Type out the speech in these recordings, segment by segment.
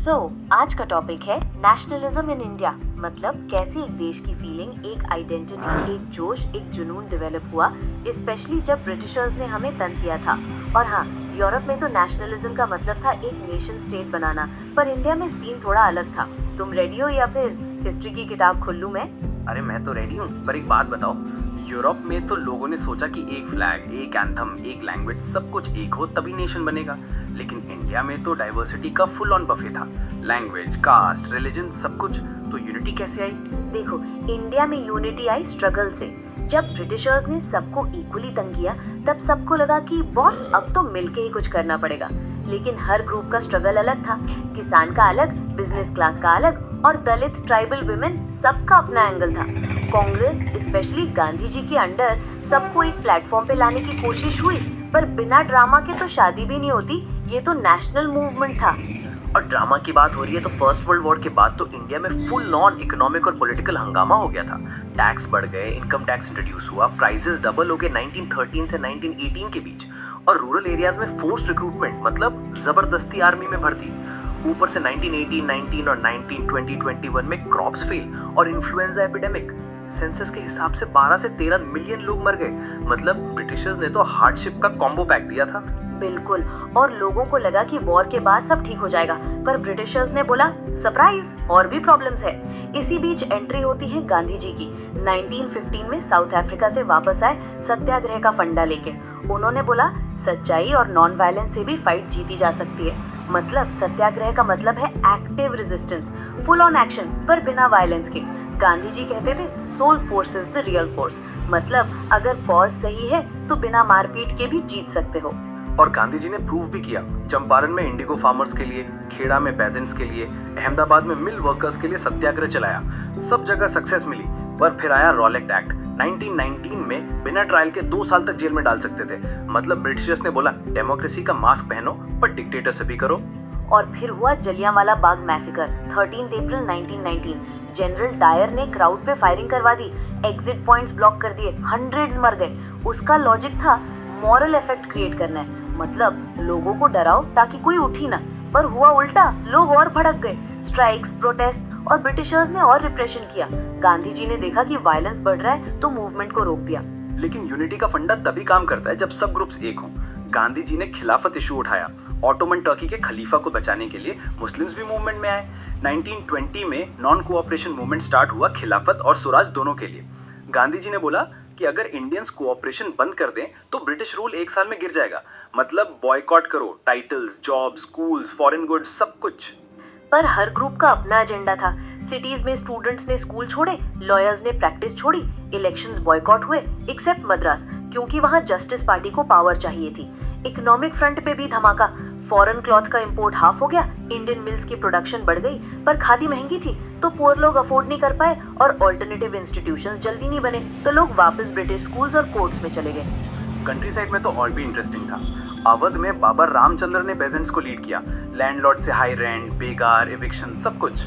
आज का टॉपिक है नेशनलिज्म इन इंडिया। मतलब कैसे एक देश की फीलिंग, एक आइडेंटिटी, एक जोश, एक जुनून डेवलप हुआ, स्पेशली जब ब्रिटिशर्स ने हमें तंग किया था। और हाँ, यूरोप में तो नेशनलिज्म का मतलब था एक नेशन स्टेट बनाना, पर इंडिया में सीन थोड़ा अलग था। तुम रेडी हो या फिर हिस्ट्री की किताब खोल लूं मैं? अरे मैं तो रेडी हूँ, पर एक बात बताओ, यूरोप में तो लोगों ने सोचा कि एक फ्लैग, एक एंथम, एक लैंग्वेज, सब कुछ एक हो तभी नेशन बनेगा। लेकिन इंडिया में तो डाइवर्सिटी का फुल ऑन बफे था, लैंग्वेज, कास्ट, रिलीजन, सब कुछ। तो यूनिटी कैसे आई? देखो, इंडिया में यूनिटी आई स्ट्रगल से। जब ब्रिटिशर्स ने सबको इक्वली तंग किया, तब सबको लगा कि बॉस अब तो मिलके ही कुछ करना पड़ेगा। लेकिन हर ग्रुप का स्ट्रगल अलग था। किसान का अलग, बिजनेस क्लास का अलग, और दलित, ट्राइबल विमेन, सबका अपना एंगल था। कांग्रेस, स्पेशली गांधी जी के अंडर, सबको एक प्लेटफॉर्म पे लाने की कोशिश हुई, पर बिना ड्रामा के तो शादी भी नहीं होती। ये तो नेशनल मूवमेंट था। और ड्रामा की बात हो रही है तो फर्स्ट वर्ल्ड वॉर के बाद तो इंडिया में फुल ऑन इकोनॉमिक और पॉलिटिकल हंगामा हो गया था। टैक्स बढ़ गए, इनकम टैक्स इंट्रोड्यूस हुआ, प्राइसेस डबल हो गए 1913 से 1918 के बीच, और रूरल एरियाज में फोर्स्ड रिक्रूटमेंट, मतलब जबरदस्ती आर्मी में भर्ती। ऊपर से 1918, 19 और 1920, 21 में क्रॉप्स फेल और इन्फ्लुएंजा एपिडेमिक। सेंसस के हिसाब से 12 से 13 मिलियन लोग मर गए। मतलब ब्रिटिशर्स ने तो हार्डशिप का कॉम्बो पैक दिया था। बिल्कुल, और लोगों को लगा कि वॉर के बाद सब ठीक हो जाएगा, पर ब्रिटिशर्स ने बोला सरप्राइज, और भी प्रॉब्लम्स है। इसी बीच एंट्री होती है गांधी जी की। 1915 में साउथ अफ्रीका से वापस आए सत्याग्रह का फंडा लेके। उन्होंने बोला सच्चाई और नॉन वायलेंस से भी फाइट जीती जा सकती है। मतलब सत्याग्रह का मतलब है active resistance, full on action, पर बिना वायलेंस के। गांधी जी कहते थे soul force is the real force. मतलब अगर कॉज सही है तो बिना मारपीट के भी जीत सकते हो। और गांधी जी ने प्रूव भी किया। चंपारण में इंडिगो फार्मर्स के लिए, खेड़ा में पेजेंट्स के लिए, अहमदाबाद में मिल वर्कर्स के लिए सत्याग्रह चलाया। सब जगह सक्सेस मिली, पर फिर आया रॉलेट एक्ट। 1919 में बिना ट्रायल के 2 साल तक जेल में डाल सकते थे। मतलब ब्रिटिशर्स ने बोला डेमोक्रेसी का मास्क पहनो, पर डिक्टेटर से भी करो। और फिर हुआ जलियांवाला बाग मैसेकर, 13 अप्रैल 1919। जनरल डायर ने क्राउड पे फायरिंग करवा दी, एग्जिट पॉइंट्स ब्लॉक कर दिए, हंड्रेड्स मर गए। उसका लॉजिक था मॉरल इफेक्ट क्रिएट करना है, मतलब लोगों को डराओ ताकि कोई उठी ना। पर हुआ उल्टा, लोग और भड़क गए। स्ट्राइक्स, प्रोटेस्ट, और ब्रिटिशर्स ने और रिप्रेशन किया। गांधी जी ने देखा कि वायलेंस बढ़ रहा है तो मूवमेंट को रोक दिया। लेकिन यूनिटी का फंडा तभी काम करता है जब सब ग्रुप्स एक हों। गांधी जी ने खिलाफत इशू उठाया। ऑटोमन टर्की के खलीफा को बचाने के लिए मुस्लिम्स भी मूवमेंट में आए। 1920 में नॉन कोऑपरेशन मूवमेंट स्टार्ट हुआ, खिलाफत और स्वराज दोनों के लिए। गांधी जी ने बोला कि अगर इंडियंस कोऑपरेशन बंद कर दें तो ब्रिटिश रूल 1 साल में गिर जाएगा। मतलब बॉयकॉट करो, titles, jobs, schools, foreign goods, सब कुछ। पर हर ग्रुप का अपना एजेंडा था। सिटीज में स्टूडेंट्स ने स्कूल छोड़े, लॉयर्स ने प्रैक्टिस छोड़ी, इलेक्शंस बॉयकॉट हुए, एक्सेप्ट मद्रास, क्योंकि वहां जस्टिस पार्टी को पावर चाहिए थी। इकोनॉमिक फ्रंट पे भी धमाका। फॉरेन क्लॉथ का इंपोर्ट हाफ हो गया, इंडियन मिल्स की प्रोडक्शन बढ़ गई, पर खादी महंगी थी तो पुअर लोग अफोर्ड नहीं कर पाए, और ऑल्टरनेटिव इंस्टीट्यूशंस जल्दी नहीं बने, तो लोग वापस ब्रिटिश स्कूल्स और कोर्ट्स में चले गए। कंट्री साइड में तो और भी इंटरेस्टिंग था। अवध में बाबा रामचंद्र ने पेजेंट्स को लीड किया। लैंडलॉर्ड से हाई रेंट, बेगार, एविक्शन, सब कुछ।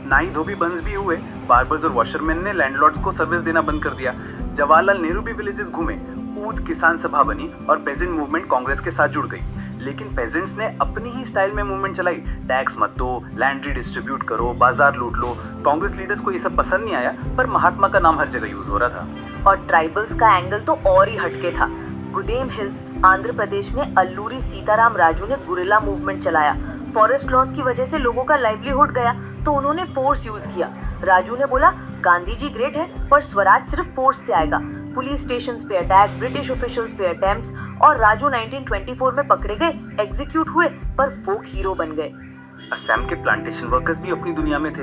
नाई धोबी बंस भी हुए। बार्बर्स और वॉशरमैन ने लैंडलॉर्ड्स को सर्विस देना बंद कर दिया। जवाहरलाल नेहरू भी विलेजेस घूमे। ऊद किसान सभा बनी और पेजेंट मूवमेंट कांग्रेस के साथ जुड़ गई। लेकिन पेजेंट्स ने अपनी ही स्टाइल में मूवमेंट चलाई। टैक्स मत दो, लैंड रीडिस्ट्रीब्यूट करो, बाजार लूट लो। कांग्रेस लीडर्स को ये सब पसंद नहीं आया, पर महात्मा का नाम हर जगह यूज हो रहा था। और ट्राइबल्स का एंगल तो और ही हटके था। गुदेम हिल्स, आंध्र प्रदेश में अल्लूरी सीताराम राजू ने गुरिल्ला मूवमेंट चलाया। फॉरेस्ट लॉस की वजह से लोगों का लाइवलीहुड गया, तो उन्होंने फोर्स यूज किया। राजू ने बोला गांधी जी ग्रेट है, पर स्वराज सिर्फ फोर्स से आएगा। पुलिस स्टेशंस पे अटैक, ब्रिटिश ऑफिशियल्स पे अटेम्प्ट्स, और राजू 1924 में पकड़े गए, एग्जीक्यूट हुए, पर फोक हीरो बन गए। असम के प्लांटेशन वर्कर्स भी अपनी दुनिया में थे।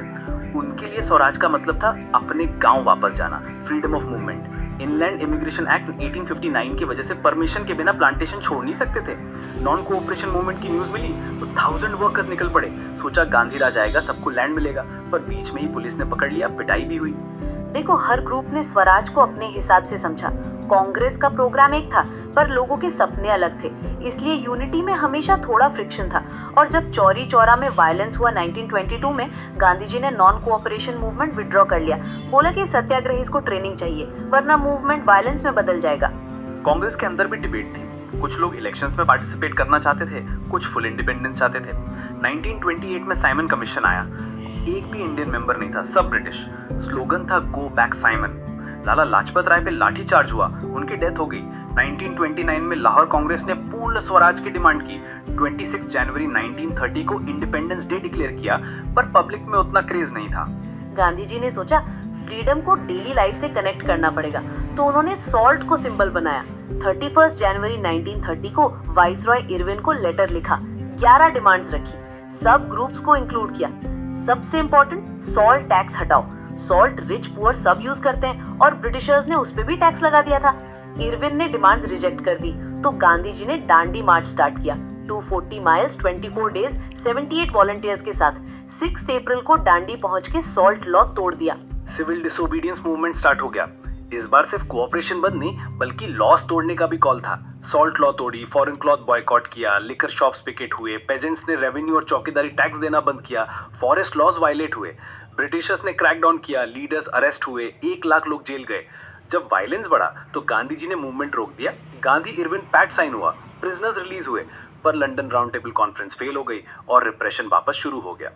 उनके लिए स्वराज का मतलब था अपने गांव वापस जाना, freedom of movement. Inland immigration act 1859 की वजह से परमिशन के बिना प्लांटेशन छोड़ नहीं सकते थे। नॉन कोऑपरेशन मूवमेंट की न्यूज मिली तो 1000 वर्कर्स निकल पड़े। सोचा गांधी राज आएगा, सबको लैंड मिलेगा, पर बीच में ही पुलिस ने पकड़ लिया, पिटाई भी हुई। देखो, हर ग्रुप ने स्वराज को अपने हिसाब से समझा। कांग्रेस का प्रोग्राम एक था, पर लोगों के सपने अलग थे, इसलिए यूनिटी में हमेशा थोड़ा फ्रिक्शन था। और जब चौरी चौरा में वायलेंस हुआ 1922 में, गांधी जी ने नॉन कोऑपरेशन मूवमेंट विड्रॉ कर लिया। बोला कि सत्याग्रही को ट्रेनिंग चाहिए, वरना मूवमेंट वायलेंस में बदल जाएगा। कांग्रेस के अंदर भी डिबेट थी। कुछ लोग इलेक्शंस में पार्टिसिपेट करना चाहते थे, कुछ फुल इंडिपेंडेंस चाहते थे। 1928 में साइमन कमीशन आया, एक भी इंडियन मेंबर नहीं था, सब ब्रिटिश। स्लोगन था go back Simon. Lala Lajpat Rai पे लाठीचार्ज हुआ, उनकी डेथ हो गई। 1929 में लाहौर कांग्रेस ने पूर्ण स्वराज की डिमांड की। 26 जनवरी 1930 को इंडिपेंडेंस डे डिक्लेयर किया, पर पब्लिक में उतना क्रेज नहीं था। गांधी जी ने सोचा फ्रीडम को डेली लाइफ से कनेक्ट करना पड़ेगा, तो उन्होंने सॉल्ट को सिंबल बनाया। 31 जनवरी 1930 को वाइसरॉय इरविन को लेटर लिखा, 11 डिमांड्स रखी, सब ग्रुप्स को इंक्लूड किया। सबसे इम्पोर्टेंट, सॉल्ट टैक्स हटाओ। सॉल्ट रिच पुअर सब यूज करते हैं और ब्रिटिशर्स ने उस पे भी टैक्स लगा दिया था। इरविन ने डिमांड्स रिजेक्ट कर दी, तो गांधी जी ने दांडी मार्च स्टार्ट किया। 240 माइल्स, 24 डेज, 78 वॉलंटियर्स के साथ 6 अप्रैल को दांडी पहुंच के सॉल्ट लॉ तोड़ दिया। सिविल डिसोबीडियंस मूवमेंट स्टार्ट हो गया। इस बार सिर्फ कोऑपरेशन बंद नहीं, बल्कि लॉस तोड़ने का भी कॉल था। सॉल्ट लॉ तोड़ी, फॉरेन क्लॉथ बॉयकॉट किया, लिकर शॉप्स पिकेट हुए, पेजेंट्स ने रेवेन्यू और चौकीदारी टैक्स देना बंद किया, फॉरेस्ट लॉज वायलेट हुए, ब्रिटिशर्स ने क्रैकडाउन किया, लीडर्स अरेस्ट हुए, 1 लाख लोग जेल गए। जब वायलेंस बढ़ा तो गांधी जी ने मूवमेंट रोक दिया। गांधी इरविन पैक्ट साइन हुआ, प्रिजनर्स रिलीज हुए, पर London round table conference fail हो गई और रिप्रेशन वापस शुरू हो गया।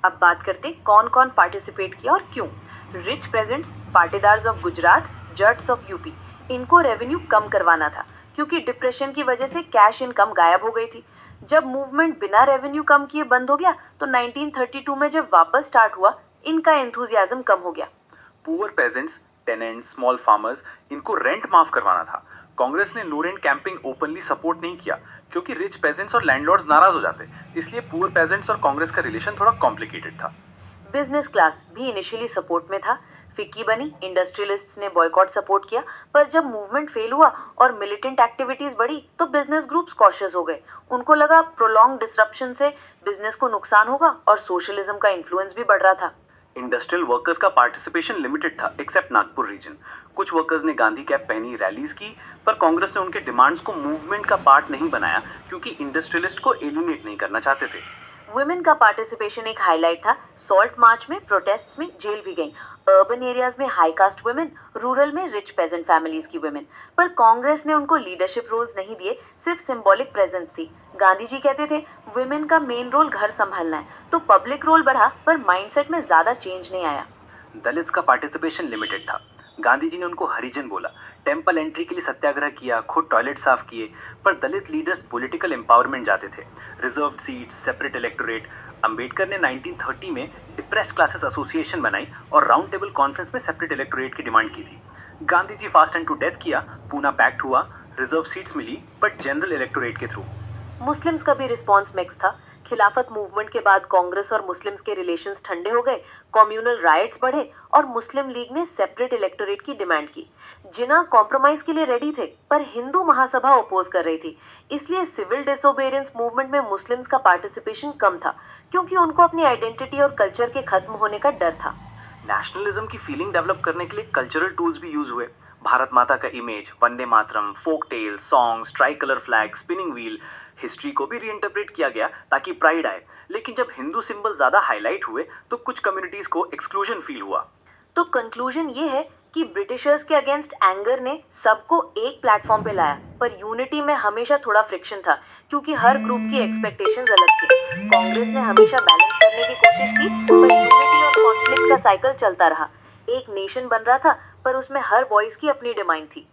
अब बात करते कौन कौन पार्टिसिपेट किया और क्यों। Rich peasants, Patidars of Gujarat, Jats of UP, इनको रेवेन्यू कम करवाना था क्योंकि डिप्रेशन की वजह से कैश इनकम गायब हो गई थी। जब मूवमेंट बिना रेवेन्यू कम किए बंद हो गया तो 1932 में जब वापस स्टार्ट हुआ, इनका एंथुजियाज्म कम हो गया। Poor peasants, tenants, small farmers, इनको रेंट माफ करवाना था। कांग्रेस ने no rent campaign openly support नहीं किया क्योंकि रिच पेजेंट्स और लैंडलॉर्ड्स नाराज हो जाते, इसलिए पुअर पेजेंट्स और कांग्रेस का रिलेशन थोड़ा कॉम्प्लिकेटेड था। बिजनेस क्लास भी इनिशियली सपोर्ट में था, फिक्की बनी, इंडस्ट्रियलिस्ट्स ने बॉयकॉट सपोर्ट किया, पर जब मूवमेंट फेल हुआ और मिलिटेंट एक्टिविटीज बढ़ी तो बिजनेस ग्रुप्स कॉशियस हो गए। उनको लगा प्रोलॉन्ग डिसरप्शन से बिजनेस को नुकसान होगा और सोशलिज्म का इन्फ्लुएंस भी बढ़ रहा था। इंडस्ट्रियल वर्कर्स का पार्टिसिपेशन लिमिटेड था, एक्सेप्ट नागपुर रीजन। कुछ वर्कर्स ने गांधी कैप पहनी, रैलीज की, पर कांग्रेस ने उनके डिमांड्स को मूवमेंट का पार्ट नहीं बनाया क्योंकि इंडस्ट्रियलिस्ट को एलिमिनेट नहीं करना चाहते थे। वुमेन का पार्टिसिपेशन एक हाईलाइट था। सॉल्ट मार्च में, प्रोटेस्ट्स में जेल भी गई। अर्बन एरियाज में हाई कास्ट वुमेन, रूरल में रिच पेजेंट फैमिलीज की वुमेन। पर कांग्रेस ने उनको लीडरशिप रोल्स नहीं दिए, सिर्फ सिंबॉलिक प्रेजेंस थी। गांधी जी कहते थे वुमेन का मेन रोल घर संभालना है, तो पब्लिक रोल बढ़ा पर माइंडसेट में ज्यादा चेंज नहीं आया। दलित्स का पार्टिसिपेशन लिमिटेड था। गांधी जी ने उनको हरिजन बोला, टेम्पल एंट्री के लिए सत्याग्रह किया, खुद टॉयलेट साफ किए, पर दलित लीडर्स पॉलिटिकल एम्पावरमेंट जाते थे। Reserved seats, separate electorate. Ambedkar ने 1930 में डिप्रेस्ड क्लासेस एसोसिएशन बनाई और राउंड टेबल कॉन्फ्रेंस में सेपरेट इलेक्टोरेट की डिमांड की थी। Gandhi ji fast and to death किया, पूना पैक्ट हुआ, रिजर्व सीट्स मिली, बट जनरल इलेक्टोरेट के थ्रू। मुस्लिम्स का भी रिस्पॉन्स मिक्स था। खिलाफत मूवमेंट के बाद कांग्रेस और मुस्लिम्स के रिलेशंस ठंडे हो गए, कम्युनल राइट्स बढ़े और मुस्लिम लीग ने सेपरेट इलेक्टोरेट की डिमांड की। जिन्ना कॉम्प्रोमाइज के लिए रेडी थे, पर हिंदू महासभा अपोज कर रही थी, इसलिए सिविल डिसोबेडियंस मूवमेंट में मुस्लिम्स का पार्टिसिपेशन कम था क्योंकि उनको अपनी आइडेंटिटी और कल्चर के खत्म होने का डर था। नेशनलिज्म की फीलिंग डेवलप करने के लिए कल्चरल टूल्स भी यूज हुए। भारत माता का image, Vande Mataram, folk tale, songs, tricolour flag, spinning wheel. History को भी रीइंटरप्रेट किया गया ताकि प्राइड आए, लेकिन जब हिंदू सिंबल ज्यादा हाईलाइट हुए तो कुछ कम्युनिटीज को एक्सक्लूजन फील हुआ। तो कंक्लूजन ये है कि ब्रिटिशर्स के अगेंस्ट एंगर ने सबको एक प्लेटफॉर्म पे लाया, पर यूनिटी में हमेशा थोड़ा फ्रिक्शन था क्योंकि हर ग्रुप की एक्सपेक्टेशंस अलग थे। कांग्रेस ने हमेशा बैलेंस करने की कोशिश की, पर यूनिटी और कॉन्फ्लिक्ट का साइकिल चलता रहा। एक नेशन बन रहा था, पर उसमें हर वॉइस की अपनी डिमांड थी।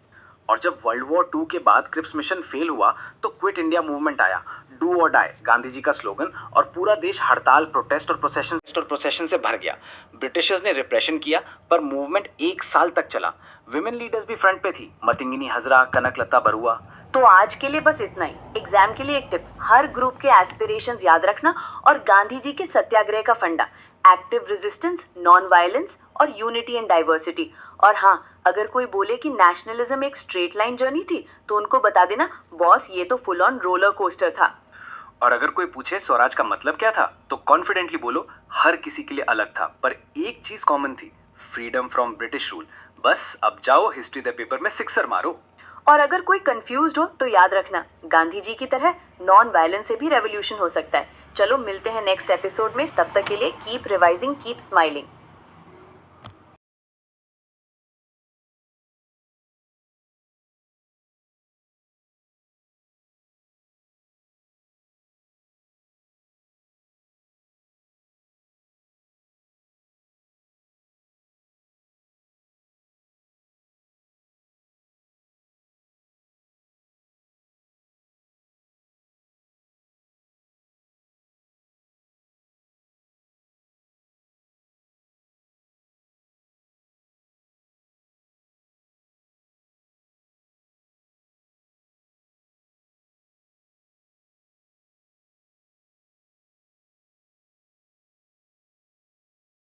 और जब वर्ल्ड वॉर 2 के बाद क्रिप्स मिशन फेल हुआ तो क्विट इंडिया मूवमेंट आया, डू और डाई गांधी जी का स्लोगन, और पूरा देश हड़ताल, प्रोटेस्ट और प्रोसेशन से भर गया। ब्रिटिशर्स ने रिप्रेशन किया, पर मूवमेंट 1 साल तक चला। विमेन लीडर्स भी फ्रंट पे थी, मतिंगिनी हजरा, कनकलता बरुआ। तो आज के लिए बस इतना ही। एग्जाम के लिए एक टिप, हर ग्रुप के एस्पिरेशंस याद रखना और गांधी जी के सत्याग्रह का फंडा, एक्टिव रेजिस्टेंस, नॉन वायलेंस और यूनिटी एंड डाइवर्सिटी। और हाँ, अगर कोई बोले कि नेशनलिज्म एक स्ट्रेट लाइन जर्नी थी, तो उनको बता देना बॉस, ये तो फुल ऑन रोलर कोस्टर था। और अगर कोई पूछे स्वराज का मतलब क्या था, तो कॉन्फिडेंटली बोलो हर किसी के लिए अलग था, पर एक चीज कॉमन थी, फ्रीडम फ्रॉम ब्रिटिश रूल। बस अब जाओ हिस्ट्री द पेपर में सिक्सर मारो। और अगर कोई कंफ्यूज्ड हो तो याद रखना, गांधी जी की तरह नॉन वायलेंस से भी रेवोल्यूशन हो सकता है। चलो मिलते हैं नेक्स्ट एपिसोड में, तब तक के लिए कीप रिवाइजिंग, कीप स्माइलिंग।